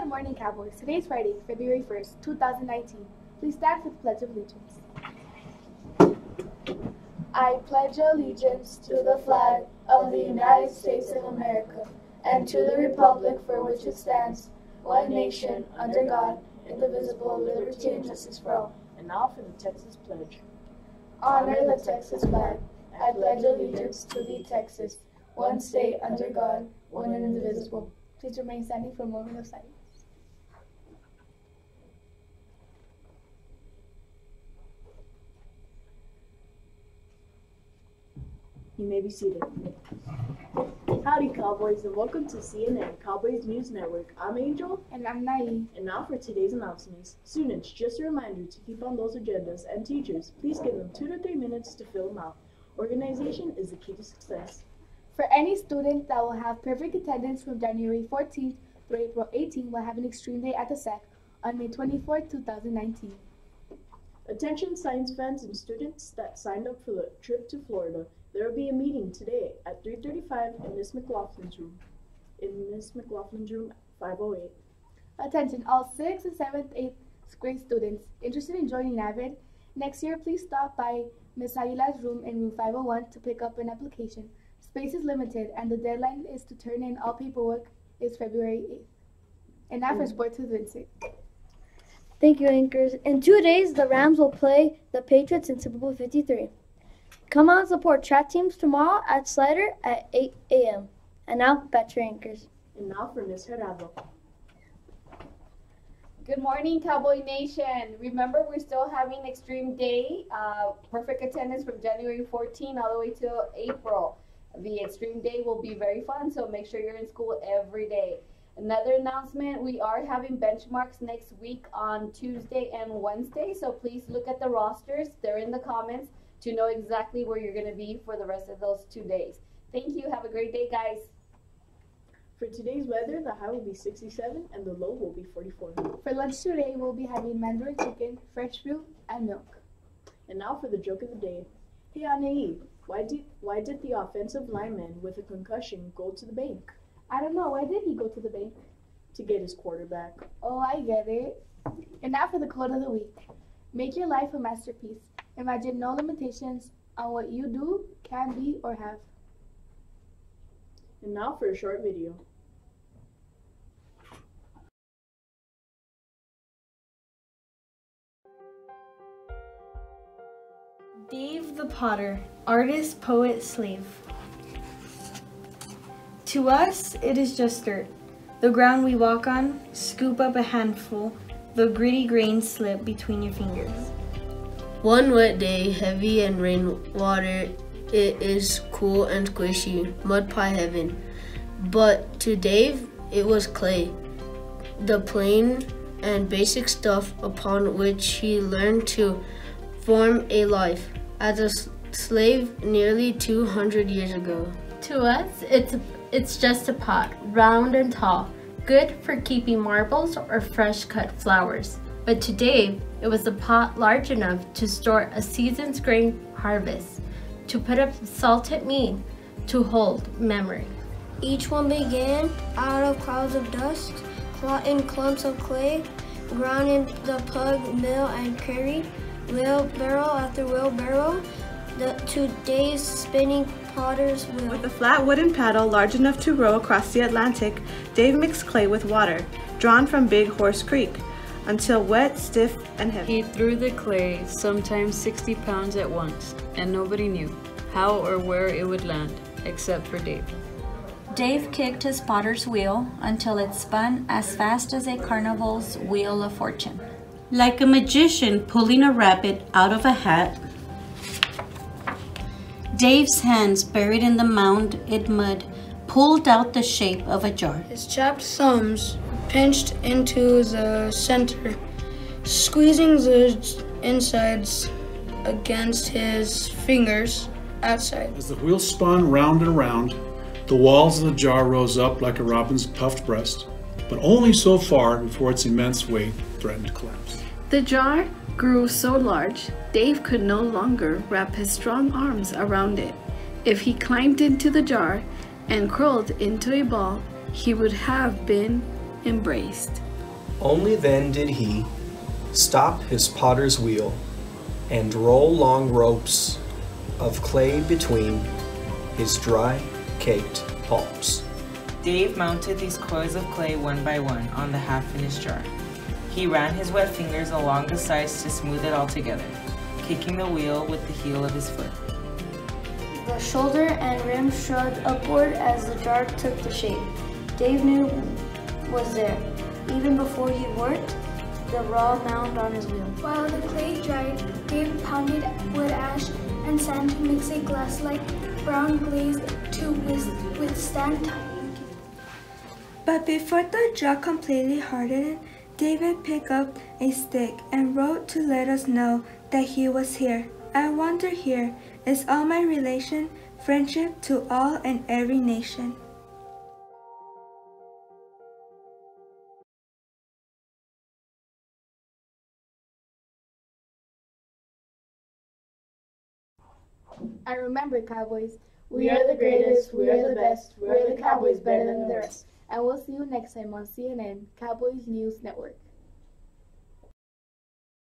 morning, Cowboys. Today is Friday, February 1st, 2019. Please stand for the Pledge of Allegiance. I pledge allegiance to the flag of the United States of America and to the republic for which it stands, one nation, under God, indivisible, with liberty and justice for all. And now for the Texas Pledge. Honor the Texas flag. I pledge allegiance to thee, Texas, one state under God, one and indivisible. Please remain standing for a moment of silence. You may be seated. Howdy, Cowboys, and welcome to CNN, Cowboys News Network. I'm Angel. And I'm Naive. And now for today's announcements. Students, just a reminder to keep on those agendas, and teachers, please give them 2 to 3 minutes to fill them out. Organization is the key to success. For any student that will have perfect attendance from January 14th through April 18th, we'll have an extreme day at the SAC on May 24th, 2019. Attention science fans and students that signed up for the trip to Florida. There will be a meeting today at 3:35 in Miss McLaughlin's room. 508. Attention all 6th and 7th, 8th grade students interested in joining AVID. Next year, please stop by Miss Aguilar's room in room 501 to pick up an application. Space is limited and the deadline is to turn in all paperwork is February 8th. And now for sports with Vincent. Thank you, anchors. In 2 days, the Rams will play the Patriots in Super Bowl 53. Come out and support track teams tomorrow at Slider at 8 a.m. And now, back to your anchors. And now for Miss Gerardo. Good morning, Cowboy Nation. Remember, we're still having Extreme Day, perfect attendance from January 14 all the way to April. The Extreme Day will be very fun, so make sure you're in school every day. Another announcement, we are having benchmarks next week on Tuesday and Wednesday, so please look at the rosters. They're in the comments to know exactly where you're going to be for the rest of those 2 days. Thank you. Have a great day, guys. For today's weather, the high will be 67 and the low will be 44. For lunch today, we'll be having mandarin chicken, fresh fruit, and milk. And now for the joke of the day. Hey, Anae, why did the offensive lineman with a concussion go to the bank? I don't know. Why did he go to the bank? To get his quarterback. Oh, I get it. And now for the quote of the week. Make your life a masterpiece. Imagine no limitations on what you do, can be, or have. And now for a short video. Dave the Potter, artist, poet, slave. To us, it is just dirt. The ground we walk on, scoop up a handful, the gritty grains slip between your fingers. One wet day, heavy and rainwater, it is cool and squishy, mud pie heaven. But to Dave, it was clay, the plain and basic stuff upon which he learned to form a life as a slave nearly 200 years ago. To us, it's just a pot, round and tall, good for keeping marbles or fresh cut flowers. But to Dave, it was a pot large enough to store a season's grain harvest, to put up salted meat, to hold memory. Each one began out of clouds of dust, in clumps of clay, ground in the pug mill and carried, wheelbarrow after wheelbarrow, to Dave's spinning potter's wheel. With a flat wooden paddle large enough to row across the Atlantic, Dave mixed clay with water, drawn from Big Horse Creek, until wet, stiff, and heavy. He threw the clay, sometimes 60 pounds at once, and nobody knew how or where it would land, except for Dave. Dave kicked his potter's wheel until it spun as fast as a carnival's wheel of fortune. Like a magician pulling a rabbit out of a hat, Dave's hands, buried in the mounded mud, pulled out the shape of a jar. His chapped thumbs pinched into the center, squeezing the insides against his fingers outside. As the wheel spun round and round, the walls of the jar rose up like a robin's puffed breast, but only so far before its immense weight threatened to collapse. The jar grew so large, Dave could no longer wrap his strong arms around it. If he climbed into the jar and curled into a ball, he would have been embraced. Only then did he stop his potter's wheel and roll long ropes of clay between his dry, caked palms. Dave mounted these coils of clay one by one on the half-finished jar. He ran his wet fingers along the sides to smooth it all together, kicking the wheel with the heel of his foot. The shoulder and rim shrugged upward as the jar took the shape. Dave knew was there, even before he worked the raw mound on his wheel. While the clay dried, Dave pounded wood ash and sand to mix a glass-like brown glaze to withstand time. But before the jar completely hardened, David picked up a stick and wrote to let us know that he was here. I wander here is all my relation, friendship to all and every nation. And remember, Cowboys, we are the greatest, we are the best, we are the Cowboys better than the rest. And we'll see you next time on CNN, Cowboys News Network.